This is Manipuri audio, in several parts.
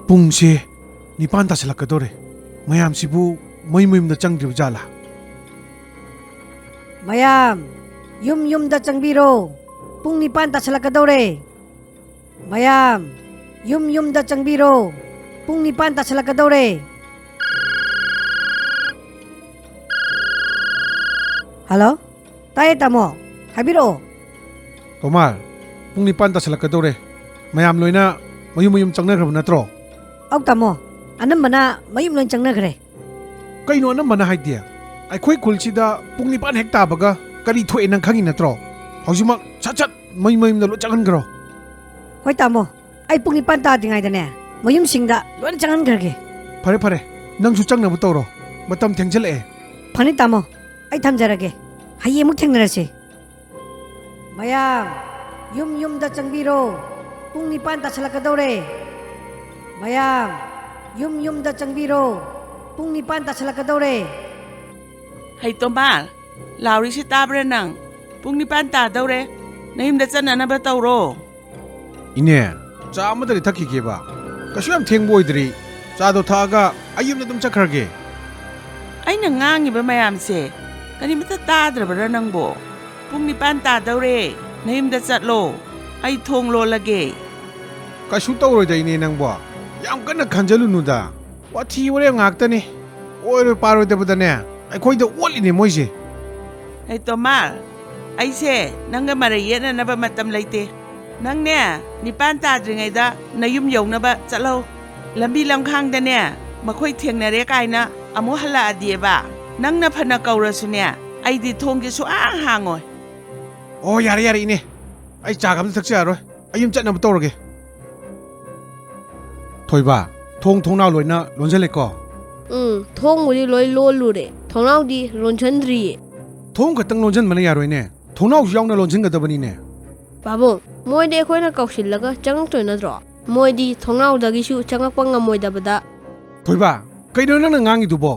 ꯄꯨꯡꯁꯦ 9 ꯇꯥꯁꯤꯜꯂꯛꯀꯗꯧꯔꯦ ꯃꯌꯥꯝꯁꯤꯕꯨ ꯃꯌꯨꯝꯗ ꯆꯪꯗ꯭ꯔꯤꯕ ꯖꯥꯠꯂꯥ ꯃꯌꯥꯝ ꯌꯨꯝꯗ ꯆꯪꯕꯤꯔꯣ ꯄꯨꯡ 9 ꯇꯥꯁꯤꯜꯂꯛꯀꯗꯧꯔꯦ ꯃꯌꯥꯝ ꯌꯨꯝꯗ ꯆꯪꯕꯤꯔꯣ ꯄꯨꯡ 9 ꯇꯥꯁꯤꯜꯂꯛꯀꯗꯧꯔꯦ ꯍꯜꯂꯣ ꯇꯥꯏꯌꯦ ꯇꯥꯃꯣ ꯍꯥꯏꯕꯤꯔꯛꯑꯣ ꯇꯣꯃꯥꯔ ꯄꯨꯡ 9 ꯇꯥꯁꯤꯜꯂꯛꯀꯗꯧꯔꯦ ꯃꯌꯥꯝ ꯂꯣꯏꯅ ꯃꯌꯨꯝ ꯆꯪꯅꯈ꯭ꯔꯕ ꯅꯠꯇ꯭ꯔꯣ ꯑꯧ ꯇꯥꯃꯣ ꯑꯅꯝꯕꯅ ꯃꯌꯨꯝ ꯂꯣꯏ ꯆꯪꯅꯈ꯭ꯔꯦ ꯀꯩꯅꯣ ꯑꯅꯝꯕꯅ ꯍꯥꯏꯗꯤ ꯑꯩꯈꯣꯏ ꯈꯨꯜꯁꯤꯗ ꯄꯨꯡ 9 ꯍꯦꯛ ꯇꯥꯕꯒ ꯀꯔꯤ ꯊꯣꯛꯑꯦ ꯅꯪ ꯈꯪꯉꯤ ꯅꯠꯇ꯭ꯔꯣ ꯍꯧꯖꯤꯛꯃꯛ ꯁꯠ ꯃꯌꯨꯝꯗ ꯂꯣꯏ ꯆꯪꯍꯟꯈ꯭ꯔꯣ ꯍꯣꯏ ꯇꯥꯃꯣ ꯑꯩ ꯄꯨꯡ 9 ꯇꯥꯗ꯭ꯔꯤꯉꯩꯗꯅꯦ ꯃꯌꯨꯝꯁꯤꯡꯗ ꯂꯣꯏꯅ ꯆꯪꯍꯟꯈ꯭ꯔꯒꯦ ꯐꯔꯦ ꯅꯪꯁꯨ ꯆꯪꯅꯕ ꯇꯧꯔꯣ ꯃꯇꯝ ꯊꯦꯡꯖꯤꯜꯂꯛꯑꯦ ꯐꯅꯤ ꯇꯥꯃꯣ ꯑꯩ ꯊꯝꯖꯔꯒꯦ ꯍꯌꯦꯡꯃꯨꯛ ꯊꯦꯡꯅꯔꯁꯤ ꯃꯌꯥꯝ ꯌꯨꯝꯗ ꯆꯪꯕꯤꯔꯣ ꯄꯨꯡ 9 ꯇꯥꯁꯤꯜꯂꯛꯀꯗꯧꯔꯦ ꯃꯌꯥꯝ ꯌꯨꯝꯗ ꯆꯪꯕꯤꯔꯣ ꯄꯨꯡ 9 ꯇꯥꯁꯤꯜꯂꯛꯀꯗꯧꯔꯦ ꯍꯩ ꯇꯣꯝꯕꯥꯜ ꯂꯥꯎꯔꯤꯁꯤ ꯇꯥꯕ꯭ꯔꯥ ꯅꯪ ꯄꯨꯡ 9 ꯇꯥꯗꯧꯔꯦ ꯅꯌꯨꯝꯗ ꯆꯠꯅꯅꯕ ꯇꯧꯔꯣ ꯏꯅꯦ ꯆꯥ ꯑꯃꯗꯗꯤ ꯊꯛꯈꯤꯒꯦꯕ ꯀꯩꯁꯨ ꯌꯥꯝ ꯊꯦꯡꯕ ꯑꯣꯏꯗ꯭ꯔꯤ ꯆꯥꯗꯣ ꯊꯛꯑꯒ ꯑꯩ ꯌꯨꯝꯗ ꯑꯗꯨꯝ ꯆꯠꯈ꯭ꯔꯒꯦ ꯑꯩꯅ ꯉꯥꯡꯉꯤꯕ ꯃꯌꯥꯝꯁꯦ ꯀꯔꯤꯃꯠꯇ ꯇꯥꯗ꯭ꯔꯕ꯭ꯔꯥ ꯅꯪꯕꯣ ꯄꯨꯡ 9 ꯇꯥꯗꯧꯔꯦ ꯅꯌꯨꯝꯗ ꯆꯠꯂꯣ ꯑꯩ ꯊꯣꯡ ꯂꯣꯜꯂꯒꯦ ꯀꯩꯁꯨ ꯇꯧꯔꯣꯏꯗ ꯏꯅꯦ ꯅꯪꯕꯣ ꯌꯥꯝ ꯀꯟꯅ ꯈꯟꯖꯜꯂꯨꯅꯨꯗ ꯋꯥꯊꯤ ꯋꯥꯔꯦꯝ ꯉꯥꯛꯇꯅꯤ ꯑꯣꯏꯔꯣꯏ ꯄꯥꯔꯣꯏꯗꯕꯗꯅꯦ ꯑꯩꯈꯣꯏꯗ ꯑꯣꯠꯂꯤꯅꯦ ꯃꯣꯏꯁꯦ ꯍꯩ ꯇꯣꯝꯕꯥꯜ ꯑꯩꯁꯦ ꯅꯪꯒ ꯃꯔꯩ ꯌꯦꯠꯅꯅꯕ ꯃꯇꯝ ꯂꯩꯇꯦ ꯅꯪꯅꯦ 9 ꯇꯥꯗ꯭ꯔꯤꯉꯩꯗ ꯅꯌꯨꯝ ꯌꯧꯅꯕ ꯆꯠꯍꯧ ꯂꯝꯕꯤ ꯂꯝꯈꯥꯡꯗꯅꯦ ꯃꯈꯣꯏ ꯊꯦꯡꯅꯔꯦ ꯀꯥꯏꯅ ꯑꯃꯨꯛ ꯍꯜꯂꯛꯑꯗꯤꯕ ꯅꯪꯅ ꯐꯅ ꯀꯧꯔꯁꯨꯅꯦ ꯑꯩꯗꯤ ꯊꯣꯡꯁꯦ ꯁꯨꯡꯍꯥꯡ ꯍꯥꯡꯉꯣꯏ ꯑꯣ ꯌꯥꯔꯦ ꯏꯅꯦ ꯑꯩ ꯆꯥꯒ ꯑꯝꯇ ꯊꯛꯆꯔꯔꯣꯏ ꯑꯩ ꯌꯨꯝ ꯆꯠꯅꯕ ꯇꯧꯔꯒꯦ ꯊꯣꯏꯕ ꯊꯣꯡꯅꯥꯎ ꯂꯣꯏꯅ ꯂꯣꯟꯁꯤꯜꯂꯦꯀꯣ ꯊꯣꯡꯕꯨꯗꯤ ꯂꯣꯏ ꯂꯣꯜꯂꯨꯔꯦ ꯊꯣꯡꯅꯥꯎꯗꯤ ꯂꯣꯟꯁꯤꯟꯗ꯭ꯔꯤꯌꯦ ꯊꯣꯡ ꯈꯛꯇꯪ ꯂꯣꯟꯁꯤꯟꯕꯅ ꯌꯥꯔꯣꯏꯅꯦ ꯊꯣꯡꯅꯥꯎꯁꯨ ꯌꯥꯎꯅ ꯂꯣꯟꯁꯤꯟꯒꯗꯕꯅꯤꯅꯦ ꯄꯥꯕꯨꯡ ꯃꯣꯏꯗꯤ ꯑꯩꯈꯣꯏꯅ ꯀꯧꯁꯤꯜꯂꯒ ꯆꯪꯉꯛꯇꯣꯏ ꯅꯠꯇ꯭ꯔꯣ ꯃꯣꯏꯗꯤ ꯊꯣꯡꯅꯥꯎꯗꯒꯤꯁꯨ ꯆꯪꯉꯛꯄ ꯉꯝꯃꯣꯏꯗꯕꯗ ꯊꯣꯏꯕ ꯀꯩꯅꯣ ꯅꯪꯅ ꯉꯥꯡꯉꯤꯗꯨꯕꯣ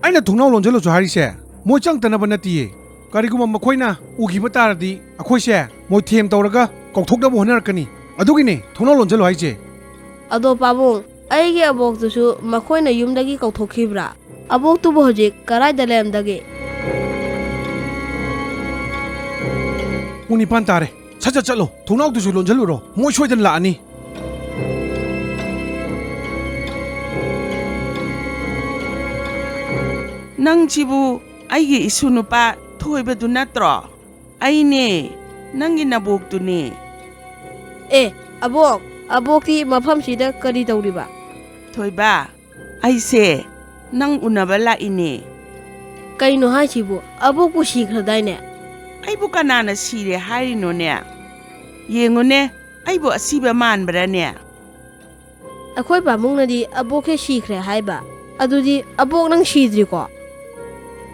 ꯑꯩꯅ ꯊꯣꯡꯅꯥꯎ ꯂꯣꯟꯁꯤꯜꯂꯁꯨ ꯍꯥꯏꯔꯤꯁꯦ ꯃꯣꯏ ꯆꯪꯇꯅꯕ ꯅꯠꯇꯤꯌꯦ ꯀꯔꯤꯒꯨꯝꯕ ꯃꯈꯣꯏꯅ ꯎꯈꯤꯕ ꯇꯥꯔꯗꯤ ꯑꯩꯈꯣꯏꯁꯦ ꯃꯣꯏ ꯊꯦꯝ ꯇꯧꯔꯒ ꯀꯧꯊꯣꯛꯅꯕ ꯍꯣꯠꯅꯔꯛꯀꯅꯤ ꯑꯗꯨꯒꯤꯅꯦ ꯊꯣꯡꯅꯥꯎ ꯂꯣꯟꯁꯤꯜꯂꯣ ꯍꯥꯏꯁꯦ ꯑꯗꯣ ꯄꯥꯕꯨꯡ ꯑꯩꯒꯤ ꯑꯕꯣꯛꯇꯨꯁꯨ ꯃꯈꯣꯏꯅ ꯌꯨꯝꯗꯒꯤ ꯀꯧꯊꯣꯛꯈꯤꯕ꯭ꯔꯥ ꯑꯕꯣꯛꯇꯨꯕꯨ ꯍꯧꯖꯤꯛ ꯀꯗꯥꯏꯗ ꯂꯩꯔꯝꯗꯒꯦ ꯄꯨꯡ 9 ꯇꯥꯔꯦ ꯁꯠ ꯆꯠꯂꯣ ꯊꯣꯡꯅꯥꯎꯗꯨꯁꯨ ꯂꯣꯟꯁꯤꯜꯂꯨꯔꯣ ꯃꯣꯏ ꯁꯣꯏꯗꯅ ꯂꯥꯛꯑꯅꯤ ꯅꯪꯁꯤꯕꯨ ꯑꯩꯒꯤ ꯏꯁꯨ ꯅꯨꯄꯥ ꯊꯣꯏꯕꯗꯨ ꯅꯠꯇ꯭ꯔꯣ ꯑꯩꯅꯦ ꯅꯪꯒꯤ ꯅꯕꯣꯛꯇꯨꯅꯦ ꯑꯕꯣꯛꯇꯤ ꯃꯐꯝꯁꯤꯗ ꯀꯔꯤ ꯇꯧꯔꯤꯕ ꯊꯣꯏꯕ ꯑꯩꯁꯦ ꯅꯪ ꯎꯅꯕ ꯂꯥꯛꯏꯅꯦ ꯀꯩꯅꯣ ꯍꯥꯏꯁꯤꯕꯨ ꯑꯕꯣꯛꯄꯨ ꯁꯤꯈ꯭ꯔꯗꯥꯏꯅꯦ ꯑꯩꯕꯨ ꯀꯅꯥꯅ ꯁꯤꯔꯦ ꯍꯥꯏꯔꯤꯅꯣꯅꯦ ꯌꯦꯡꯉꯨꯅꯦ ꯑꯩꯕꯨ ꯑꯁꯤꯕ ꯃꯥꯟꯕ꯭ꯔꯥꯅꯦ ꯑꯩꯈꯣꯏ ꯄꯥꯕꯨꯡꯅꯗꯤ ꯑꯕꯣꯛꯁꯦ ꯁꯤꯈ꯭ꯔꯦ ꯍꯥꯏꯕ ꯑꯗꯨꯗꯤ ꯑꯕꯣꯛ ꯅꯪ ꯁꯤꯗ꯭ꯔꯤꯀꯣ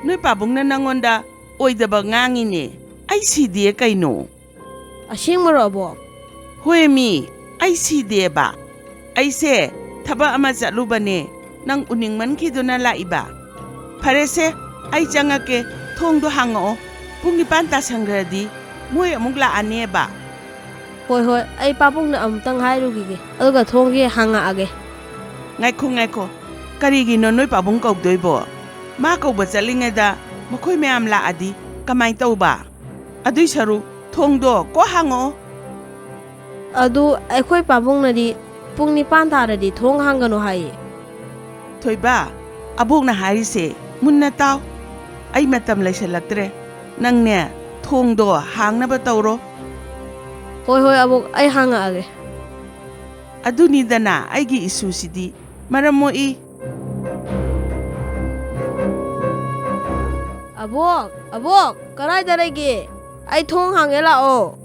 ꯅꯣꯏ ꯄꯥꯕꯨꯡꯅ ꯅꯪꯉꯣꯟꯗ ꯑꯣꯏꯗꯕ ꯉꯥꯡꯉꯤꯅꯦ ꯑꯩ ꯁꯤꯗꯦ ꯀꯩꯅꯣ ꯑꯁꯦꯡꯕꯔꯣ ꯑꯕꯣꯛ ꯍꯣꯏꯃꯤ ꯑꯩ ꯁꯤꯗꯦꯕ ꯑꯩꯁꯦ ꯊꯕꯛ ꯑꯃ ꯆꯠꯂꯨꯕꯅꯦ ꯅꯪ ꯎꯅꯤꯡꯃꯟꯈꯤꯗꯨꯅ ꯂꯥꯛꯏꯕ ꯐꯔꯦꯁꯦ ꯑꯩ ꯆꯪꯉꯛꯀꯦ ꯊꯣꯡꯗꯣ ꯍꯥꯡꯉꯛꯑꯣ ꯄꯨꯡ 9 ꯇꯥꯁꯟꯈ꯭ꯔꯗꯤ ꯃꯣꯏ ꯑꯃꯨꯛ ꯂꯥꯛꯑꯅꯦꯕ ꯍꯣꯏ ꯑꯩ ꯄꯥꯕꯨꯡꯅ ꯑꯃꯨꯛꯇꯪ ꯍꯥꯏꯔꯨꯈꯤꯒେ ꯑꯗꯨꯒ ꯊꯣꯡꯁꯦ ꯍꯥꯡꯉꯛꯑꯒꯦ ꯉꯥꯏꯈꯣ ꯀꯔꯤꯒꯤꯅꯣ ꯅꯣꯏ ꯄꯥꯕꯨꯡ ꯀꯧꯗꯣꯏꯕꯣ ꯃꯥ ꯀꯧꯕ ꯆꯠꯂꯤꯉꯩꯗ ꯃꯈꯣꯏ ꯃꯌꯥꯝ ꯂꯥꯛꯑꯗꯤ ꯀꯃꯥꯏꯅ ꯇꯧꯕ ꯑꯗꯨꯏ ꯁꯔꯨꯛ ꯊꯣꯡꯗꯣ ꯀꯣ ꯍꯥꯡꯉꯛꯑꯣ ꯑꯗꯨ ꯑꯩꯈꯣই ꯄꯥꯕꯨꯡꯅꯗꯤ ꯄꯨꯡ 9 ꯇꯥꯔꯗꯤ ꯊꯣꯡ ꯍꯥꯡꯒꯅꯨ ꯍꯥꯏꯌꯦ ꯊꯣꯏꯕ ꯑꯕꯣꯛꯅ ꯍꯥꯏꯔꯤꯁꯦ ꯃꯨꯟꯅ ꯇꯥꯎ ꯑꯩ ꯃꯇꯝ ꯂꯩꯁꯜꯂꯛꯇ꯭ꯔꯦ ꯅꯪꯅꯦ ꯊꯣꯡꯗꯣ ꯍꯥꯡꯅꯕ ꯇꯧꯔꯣ ꯍꯣꯏ ꯑꯕꯣꯛ ꯑꯩ ꯍꯥꯡꯉꯛꯑꯒꯦ ꯑꯗꯨꯅꯤꯗꯅ ꯑꯩꯒꯤ ꯏꯁꯨꯁꯤꯗꯤ ꯃꯔꯝ ꯃꯣꯛꯏ ꯑꯕꯣꯛ ꯀꯗꯥꯏꯗ ꯂꯩꯒꯦ ꯑꯩ ꯊꯣꯡ ꯍꯥꯡꯒꯦ ꯂꯥꯛꯑꯣ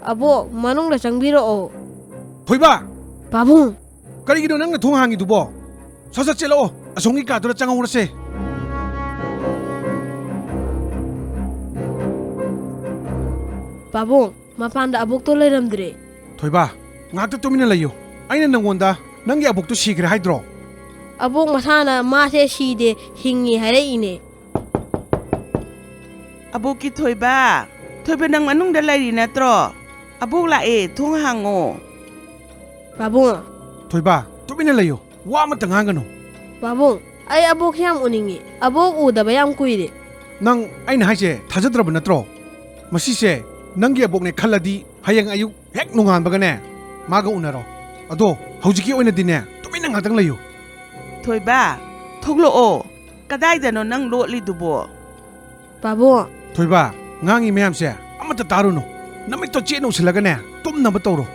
ꯑꯕꯣꯛ ꯃꯅꯨꯡꯗ ꯆꯪꯕꯤꯔꯛꯑꯣ ꯊꯣꯏꯕ ꯄꯥꯕꯨꯡ ꯀꯔꯤꯒꯤꯅꯣ ꯅꯪꯅ ꯊꯣꯡ ꯍꯥꯡꯉꯤꯗꯨꯕꯣ ꯁꯠ ꯆꯦꯜꯂꯛꯑꯣ ꯑꯁꯣꯝꯒꯤ ꯀꯥꯗꯨꯗ ꯆꯪꯍꯧꯔꯁꯦ ꯄꯥꯕꯨꯡ ꯃꯄꯥꯟꯗ ꯑꯕꯣꯛꯇꯣ ꯂꯩꯔꯝꯗ꯭ꯔꯦ ꯊꯣꯏꯕ ꯉꯥꯛꯇ ꯇꯨꯃꯤꯟꯅ ꯂꯩꯌꯨ ꯑꯩꯅ ꯅꯪꯉꯣꯟꯗ ꯅꯪꯒꯤ ꯑꯕꯣꯛꯇꯨ ꯁꯤꯈ꯭ꯔꯦ ꯍꯥꯏꯗ꯭ꯔꯣ ꯑꯕꯣꯛ ꯃꯁꯥꯅ ꯃꯥꯁꯦ ꯁꯤꯗꯦ ꯍꯤꯡꯉꯤ ꯍꯥꯏꯔꯛꯏꯅꯦ ꯑꯕꯣꯛꯀꯤ ꯊꯣꯏꯕ ꯅꯪ ꯃꯅꯨꯡꯗ ꯂꯩꯔꯤ ꯅꯠꯇ꯭ꯔꯣ ꯑꯕꯣꯛ ꯂꯥꯛꯑꯦ ꯊꯣꯡ ꯍꯥꯡꯉꯣ ꯄꯥꯕꯨꯡ ꯊꯣꯏꯕ ꯇꯨꯃꯤꯟꯅ ꯂꯩꯌꯨ ꯋꯥ ꯑꯃꯇ ꯉꯥꯡꯒꯅꯨ ꯄꯥꯕꯨꯡ ꯑꯩ ꯑꯕꯣꯛ ꯌꯥꯝ ꯎꯅꯤꯡꯉꯤ ꯑꯕꯣꯛ ꯎꯗꯕ ꯌꯥꯝ ꯀꯨꯏꯔꯦ ꯅꯪ ꯑꯩꯅ ꯍꯥꯏꯁꯦ ꯊꯥꯖꯗ꯭ꯔꯕ ꯅꯠꯇ꯭ꯔꯣ ꯃꯁꯤꯁꯦ ꯅꯪꯒꯤ ꯑꯕꯣꯛꯅꯦ ꯈꯜꯂꯗꯤ ꯍꯌꯦꯡ ꯑꯌꯨꯛ ꯍꯦꯛ ꯅꯣꯡꯉꯥꯟꯕꯒꯅꯦ ꯃꯥꯒ ꯎꯅꯔꯣ ꯑꯗꯣ ꯍꯧꯖꯤꯛꯀꯤ ꯑꯣꯏꯅꯗꯤꯅꯦ ꯇꯨꯃꯤꯟꯅ ꯉꯥꯛꯇꯪ ꯂꯩꯌꯨ ꯊꯣꯏꯕ ꯊꯣꯛꯂꯛꯑꯣ ꯀꯗꯥꯏꯗꯅꯣ ꯅꯪ ꯂꯣꯠꯂꯤꯗꯨꯕꯣ ꯄꯥꯕꯨꯡ ꯊꯣꯏꯕ ꯉꯥꯡꯉꯤ ꯃꯌꯥꯝꯁꯦ ꯑꯃꯠꯇ ꯇꯥꯔꯨꯅꯨ ꯅꯃꯤꯠꯇꯣ ꯆꯦꯠꯅ ꯎꯁꯤꯜꯂꯒꯅꯦ ꯇꯨꯝꯅꯕ ꯇꯧꯔꯣ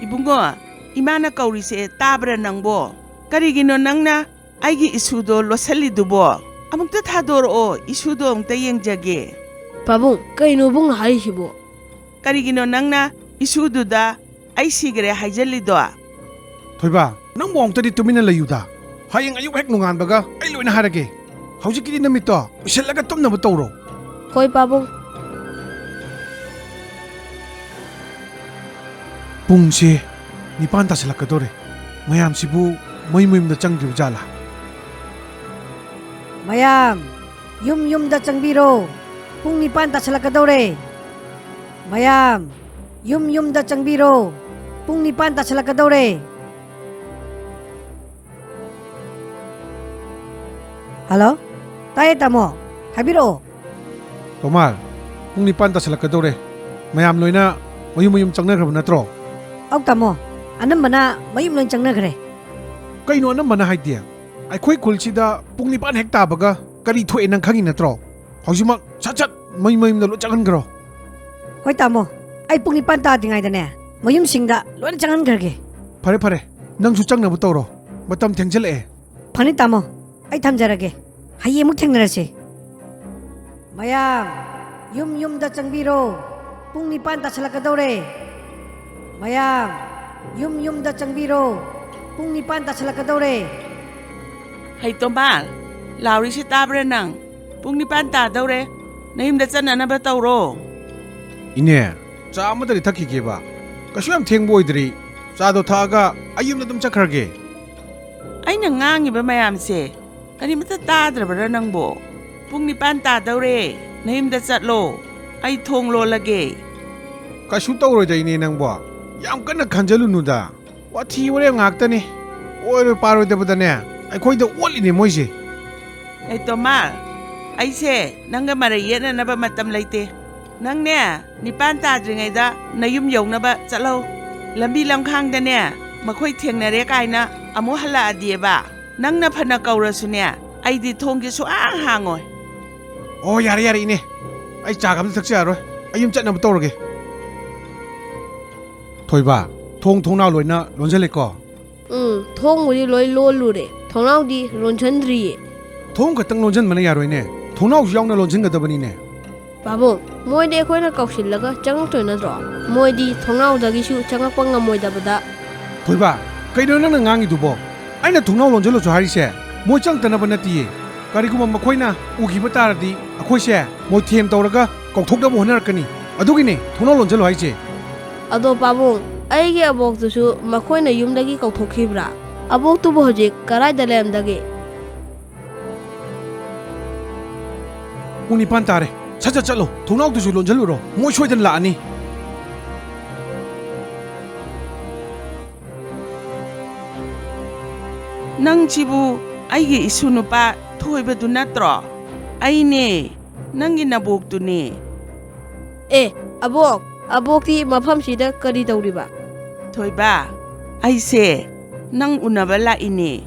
이bungo 이마나 까우리세 따브라 낭보 까리기노 낭나 아이기 이수도 로살리두보 아묵도 타도로 이수도 엉따 영자게 ꯄꯥꯕꯨꯡ ꯀꯩꯅꯣ ꯕꯨꯡꯅ ꯍꯥꯏꯔꯤꯁꯤꯕꯣ 까리기노 낭나 이수두다 아이시그레 하이젤리도 ꯊꯣꯏꯕ ꯅꯪꯕꯨ ꯑꯃꯨꯛꯇꯗꯤ ꯇꯨꯃꯤꯟꯅ ꯂꯩꯌꯨꯗ ꯍꯌꯦꯡ ꯑꯌꯨꯛ ꯍꯦꯛ ꯅꯣꯡꯉꯥꯟꯕꯒ ꯑꯩ ꯂꯣꯏꯅ ꯍꯥꯏꯔꯒꯦ ꯍꯧꯖꯤꯛꯀꯤꯗꯤ ꯅꯨꯃꯤꯠꯇꯣ ꯎꯏꯁꯤꯜꯂꯒ ꯇꯨꯝꯅꯕ ꯇꯧꯔꯣ ꯍꯣꯏ ꯄꯥꯕꯨꯡ ꯄꯨꯡꯁꯦ 9 ꯇꯥꯁꯤꯜꯂꯛꯀꯗꯧꯔꯦ ꯃꯌꯥꯝꯁꯤꯕꯨ ꯃꯌꯨꯝꯗ ꯆꯪꯗ꯭ꯔꯤꯕ ꯖꯥꯠꯂꯥ ꯃꯌꯥꯝ ꯌꯨꯝꯗ ꯆꯪꯕꯤꯔꯣ ꯄꯨꯡ 9 ꯇꯥꯁꯤꯜꯂꯛꯀꯗꯧꯔꯦ ꯃꯌꯥꯝ ꯌꯨꯝꯗ ꯆꯪꯕꯤꯔꯣ ꯄꯨꯡ 9 ꯇꯥꯁꯤꯜꯂꯛꯀꯗꯧꯔꯦ ꯍꯜꯂꯣ ꯇꯥꯏꯌꯦ ꯇꯥꯃꯣ ꯍꯥꯏꯕꯤꯔꯛꯑꯣ ꯇꯣꯃꯥꯔ ꯄꯨꯡ 9 ꯇꯥꯁꯤꯜꯂꯛꯀꯗꯧꯔꯦ ꯃꯌꯥꯝ ꯂꯣꯏꯅ ꯃꯌꯨꯝ ꯆꯪꯅꯈ꯭ꯔꯕ ꯅꯠꯇ꯭ꯔꯣ ꯑꯧ ꯇꯥꯃꯣ ꯑꯅꯝꯕꯅ ꯃꯌꯨꯝ ꯂꯣꯏ ꯆꯪꯅꯈ꯭ꯔꯦ ꯀꯩꯅꯣ ꯑꯅꯝꯕꯅ ꯍꯥꯏꯗꯤ ꯑꯩꯈꯣꯏ ꯈꯨꯜꯁꯤꯗ ꯄꯨꯡ 9 ꯍꯦꯛ ꯇꯥꯕꯒ ꯀꯔꯤ ꯊꯣꯛꯑꯦ ꯅꯪ ꯈꯪꯉꯤ ꯅꯠꯇ꯭ꯔꯣ ꯍꯧꯖꯤꯛꯃꯛ ꯁꯠ ꯃꯌꯨꯝꯗ ꯂꯣꯏ ꯆꯪꯍꯟꯈ꯭ꯔꯣ ꯍꯣꯏ ꯇꯥꯃꯣ ꯑꯩ ꯄꯨꯡ 9 ꯇꯥꯗ꯭ꯔꯤꯉꯩꯗꯅꯦ ꯃꯌꯨꯝꯁꯤꯡꯗ ꯂꯣꯏꯅ ꯆꯪꯍꯟꯈ꯭ꯔꯒꯦ ꯐꯔꯦ ꯅꯪꯁꯨ ꯆꯪꯅꯕ ꯇꯧꯔꯣ ꯃꯇꯝ ꯊꯦꯡꯖꯤꯜꯂꯛꯑꯦ ꯐꯅꯤ ꯇꯥꯃꯣ ꯑꯩ ꯊꯝꯖꯔꯒꯦ ꯍꯌꯦꯡꯃꯨꯛ ꯊꯦꯡꯅꯔꯁꯤ ꯃꯌꯥꯝ ꯌꯨꯝꯗ ꯆꯪꯕꯤꯔꯣ ꯄꯨꯡ 9 ꯇꯥꯁꯤꯜꯂꯛꯀꯗꯧꯔꯦ ꯃꯌꯥꯝ ꯌꯨꯝꯗ ꯆꯪꯕꯤꯔꯣ ꯄꯨꯡ 9 ꯇꯥꯁꯤꯜꯂꯛꯀꯗꯧꯔꯦ ꯍꯩꯇꯣꯃꯥꯜ ꯂꯥꯎꯔꯤꯁꯤ 따브라 낭 ꯄꯨꯡ 9 따ꯗꯧꯔꯦ ꯅꯌꯨꯝꯗ ꯆꯠꯅꯅꯕ ꯇꯧꯔꯣ 이네 ꯆꯥ ꯑꯃꯗꯗꯤ ꯊꯛꯈꯤꯒꯦꯕ ꯀꯩꯁꯨ ꯌꯥꯝ ꯊꯦꯡꯕ ꯑꯣꯏꯗ꯭ꯔꯤ ꯆꯥꯗꯣ ꯊꯛꯑꯒ ꯑꯩ ꯌꯨꯝꯗ ꯑꯗꯨꯝ ꯆꯠꯈ꯭ꯔꯒꯦ ꯑꯩꯅ ꯉꯥꯡꯉꯤꯕ ꯃꯌꯥꯝꯁꯦ ꯀꯔꯤꯃꯠꯇ ꯇꯥꯗ꯭ꯔꯕꯔꯥ ꯅꯪꯕꯣ ꯄꯨꯡ 9 따ꯗꯧꯔꯦ ꯅꯌꯨꯝꯗ ꯆꯠꯂꯣ ꯑꯩ ꯊꯣꯡ ꯂꯣꯜꯂꯒꯦ ꯀꯩꯁꯨ ꯇꯧꯔꯣꯏꯗ 이네 ꯅꯪꯕꯣ ꯌꯥꯝ ꯀꯟꯅ ꯈꯟꯖꯜꯂꯨꯅꯨꯗ ꯋꯥꯊꯤ ꯋꯥꯔꯦꯝ ꯉꯥꯛꯇꯅꯤ ꯑꯣꯏꯔꯣꯏ ꯄꯥꯔꯣꯏꯗꯕꯗꯅꯦ ꯑꯩꯈꯣꯏꯗ ꯑꯣꯠꯂꯤꯅꯦ ꯃꯣꯏꯁꯦ ꯍꯩꯇꯣꯃꯥꯜ ꯑꯩꯁꯦ ꯅꯪꯒ ꯃꯔꯩ ꯌꯦꯠꯅꯅꯕ ꯃꯇꯝ ꯂꯩꯇꯦ ꯅꯪꯅꯦ 9 따ꯗ꯭ꯔꯤꯉꯩꯗ ꯅꯌꯨꯝ ꯌꯧꯅꯕ ꯆꯠꯂꯣ ꯂꯝꯕꯤ ꯂꯝꯈꯥꯡꯗꯅꯦ ꯃꯈꯣꯏ ꯊꯦꯡꯅꯔꯦ ꯀꯥꯏꯅ ꯑꯃꯨꯛ ꯍꯜꯂꯛꯑꯗꯤꯕ ꯅꯪꯅ ꯐꯅ ꯀꯧꯔꯁꯨꯅꯦ ꯑꯩꯗꯤ ꯊꯣꯡꯒꯤ ꯁꯨꯡꯍꯥꯡ ꯍꯥꯡꯉꯣꯏ ꯑꯣ ꯌꯥꯔꯦ ꯏꯅꯦ ꯑꯩ ꯆꯥꯒ ꯑꯝꯇ ꯊꯛꯆꯔꯔꯣꯏ ꯑꯩ ꯌꯨꯝ ꯆꯠꯅꯕ ꯇꯧꯔꯒꯦ ꯊꯣꯏꯕ ꯊꯣꯡꯅꯥꯎ ꯂꯣꯏꯅ ꯂꯣꯟꯁꯤꯜꯂꯦꯀꯣ ꯊꯣꯡꯕꯨꯗꯤ ꯂꯣꯏ ꯂꯣꯜꯂꯨꯔꯦ ꯊꯣꯡꯅꯥꯎꯗꯤ ꯂꯣꯟꯁꯤꯟꯗ꯭ꯔꯤꯌꯦ ꯊꯣꯡ ꯈꯛꯇꯪ ꯂꯣꯟꯁꯤꯟꯕꯅ ꯌꯥꯔꯣꯏꯅꯦ ꯊꯣꯡꯅꯥꯎꯁꯨ ꯌꯥꯎꯅ ꯂꯣꯟꯁꯤꯟꯒꯗꯕꯅꯤꯅꯦ ꯄꯥꯕꯨꯡ ꯃꯣꯏꯗꯤ ꯑꯩꯈꯣꯏꯅ ꯀꯧꯁꯤꯜꯂꯒ ꯆꯪꯉꯛꯇꯣꯏ ꯅꯠꯇ꯭ꯔꯣ ꯃꯣꯏꯗꯤ ꯊꯣꯡꯅꯥꯎꯗꯒꯤꯁꯨ ꯆꯪꯉꯛꯄ ꯉꯝꯃꯣꯏꯗꯕꯗ ꯊꯣꯏꯕ ꯀꯩꯅꯣ ꯅꯪꯅ ꯉꯥꯡꯉꯤꯗꯨꯕꯣ ꯑꯩꯅ ꯊꯣꯡꯅꯥꯎ ꯂꯣꯟꯁꯤꯜꯂꯁꯨ ꯍꯥꯏꯔꯤꯁꯦ ꯃꯣꯏ ꯆꯪꯗꯅꯕ ꯅꯠꯇꯤꯌꯦ ꯀꯔꯤꯒꯨꯝꯕ ꯃꯈꯣꯏꯅ ꯎꯈꯤꯕ ꯇꯥꯔꯗꯤ ꯑꯩꯈꯣꯏꯁꯦ ꯃꯣꯏꯊꯦꯝ ꯇꯧꯔꯒ ꯀꯧꯊꯣꯛꯅꯕ ꯍꯣꯠꯅꯔꯛꯀꯅꯤ ꯑꯗꯨꯒꯤꯅꯦ ꯊꯣꯡꯅꯥꯎ ꯂꯣꯟꯁꯤꯜꯂꯣ ꯍꯥꯏꯁꯦ ꯑꯗꯣ ꯄꯥꯕꯨꯡ ꯑꯩꯒꯤ ꯑꯕꯣꯛꯇꯨꯁꯨ ꯃꯈꯣꯏꯅ ꯌꯨꯝꯗꯒꯤ ꯀꯧꯊꯣꯛꯈꯤꯕ꯭ꯔꯥ ꯑꯕꯣꯛꯇꯨꯕꯨ ꯍꯧꯖꯤꯛ ꯀꯗꯥꯏꯗ ꯂꯩꯔꯝꯗꯒꯦ ꯄꯨꯡ 9 ꯇꯥꯔꯦ ꯁꯠ ꯆꯠꯂꯣ ꯊꯣꯡꯅꯥꯎꯗꯨꯁꯨ ꯂꯣꯟꯁꯤꯜꯂꯨꯔꯣ ꯃꯣꯏ ꯁꯣꯏꯗꯅ ꯂꯥꯛꯑꯅꯤ ꯅꯪꯁꯤꯕꯨ ꯑꯩꯒꯤ 이수 누ꯄꯥ ꯊꯣꯏꯕꯗꯨ ꯅꯠꯇ꯭ꯔꯣ ꯑꯩꯅꯦ ꯅꯪꯒꯤ ꯅꯕꯣꯛꯇꯨꯅꯦ ꯑꯕꯣꯛꯇꯤ ꯃꯐꯝꯁꯤꯗ ꯀꯔꯤ ꯇꯧꯔꯤꯕ ꯊꯣꯏꯕ ꯑꯩꯁꯦ ꯅꯪ ꯎꯅꯕ ꯂꯥꯛꯏꯅꯦ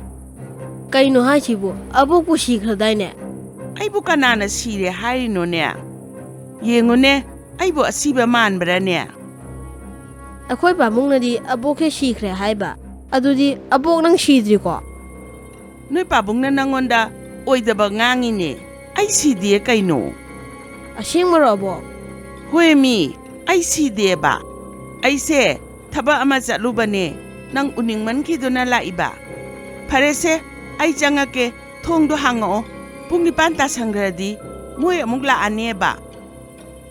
ꯀꯩꯅꯣ ꯍꯥꯏꯁꯤꯕꯨ ꯑꯕꯣꯛꯄꯨ ꯁꯤꯈ꯭ꯔꯗꯥꯏꯅꯦ ꯑꯩꯕꯨ ꯀꯅꯥꯅ ꯁꯤꯔꯦ ꯍꯥꯏꯔꯤꯅꯣꯅꯦ ꯌꯦꯡꯉꯨꯅꯦ ꯑꯩꯕꯨ ꯑꯁꯤꯕ ꯃꯥꯟꯕ꯭ꯔꯥꯅꯦ ꯑꯩꯈꯣꯏ ꯄꯥꯕꯨꯡꯅꯗꯤ ꯑꯕꯣꯛꯁꯦ ꯁꯤꯈ꯭ꯔꯦ ꯍꯥꯏꯕ ꯑꯗꯨꯗꯤ ꯑꯕꯣꯛ ꯅꯪ ꯁꯤꯗ꯭ꯔꯤꯀꯣ ꯅꯣꯏ ꯄꯥꯕꯨꯡꯅ ꯅꯪꯉꯣꯟꯗ ꯑꯣꯏꯗꯕ ꯉꯥꯡꯉꯤꯅꯦ ꯑꯩ ꯁꯤꯗꯦ ꯀꯩꯅꯣ ꯑꯁꯦꯡꯕꯔꯣ ꯑꯕꯣꯛ ꯍꯣꯏ ꯃꯤ ꯑꯩ ꯁꯤꯗꯦꯕ ꯑꯩꯁꯦ ꯊꯕꯛ ꯑꯃ ꯆꯠꯂꯨꯕꯅꯦ ꯅꯪ ꯎꯅꯤꯡꯃꯟꯈꯤꯗꯨꯅ ꯂꯥꯛꯏꯕ ꯐꯔꯦꯁꯦ ꯑꯩ ꯆꯪꯉꯛꯀꯦ ꯊꯣꯡꯗꯣ ꯍꯥꯡꯉꯛꯑꯣ ꯄꯨꯡ 9 ꯇꯥꯁꯟꯈ꯭ꯔꯗꯤ ꯃꯣꯏ ꯑꯃꯨꯛ ꯂꯥꯛꯑꯅꯦꯕ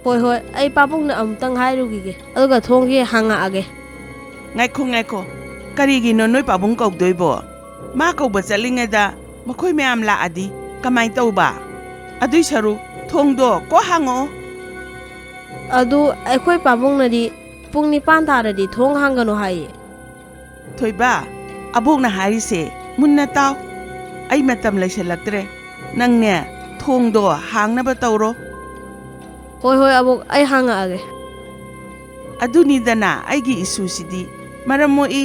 ꯍꯣꯏ ꯑꯩ ꯄꯥꯕꯨꯡꯅ ꯑꯃꯨꯛꯇꯪ ꯍꯥꯏꯔꯨꯈꯤꯒꯦ ꯑꯗꯨꯒ ꯊꯣꯡꯁꯦ ꯍꯥꯡꯉꯛꯑꯒꯦ ꯉꯥꯏꯈꯣ ꯀꯔꯤꯒꯤꯅꯣ ꯅꯣꯏ ꯄꯥꯕꯨꯡ ꯀꯧꯗꯣꯏꯕꯣ ꯃꯥ ꯀꯧꯕ ꯆꯠꯂꯤꯉꯩꯗ ꯃꯈꯣꯏ ꯃꯌꯥꯝ ꯂꯥꯛꯑꯗꯤ ꯀꯃꯥꯏꯅ ꯇꯧꯕ ꯑꯗꯨꯏ ꯁꯔꯨꯛ ꯊꯣꯡꯗꯣ ꯀꯣ ꯍꯥꯡꯉꯛꯑꯣ ꯑꯗꯨ ꯑꯩꯈꯣꯏ ꯄꯥꯕꯨꯡꯅꯗꯤ ꯄꯨꯡ 9 ꯇꯥꯔꯗꯤ ꯊꯣꯡ ꯍꯥꯡꯒꯅꯨ ꯍꯥꯏꯌꯦ ꯊꯣꯏꯕ ꯑꯕꯣꯛꯅ ꯍꯥꯏꯔꯤꯁꯦ ꯃꯨꯟꯅ ꯇꯥꯎ ꯑꯩ ꯃꯇꯝ ꯂꯩꯁꯜꯂꯛꯇ꯭ꯔꯦ ꯅꯪꯅꯦ ꯊꯣꯡꯗꯣ ꯍꯥꯡꯅꯕ ꯇꯧꯔꯣ ꯍꯣꯏ ꯍꯣꯏ ꯑꯕꯣꯛ ꯑꯩ ꯍꯥꯡꯉꯛꯑꯒꯦ ꯑꯗꯨꯅꯤꯗꯅ ꯑꯩꯒꯤ ꯏꯁꯨꯁꯤꯗꯤ ꯃꯔꯝ ꯃꯣꯛꯏ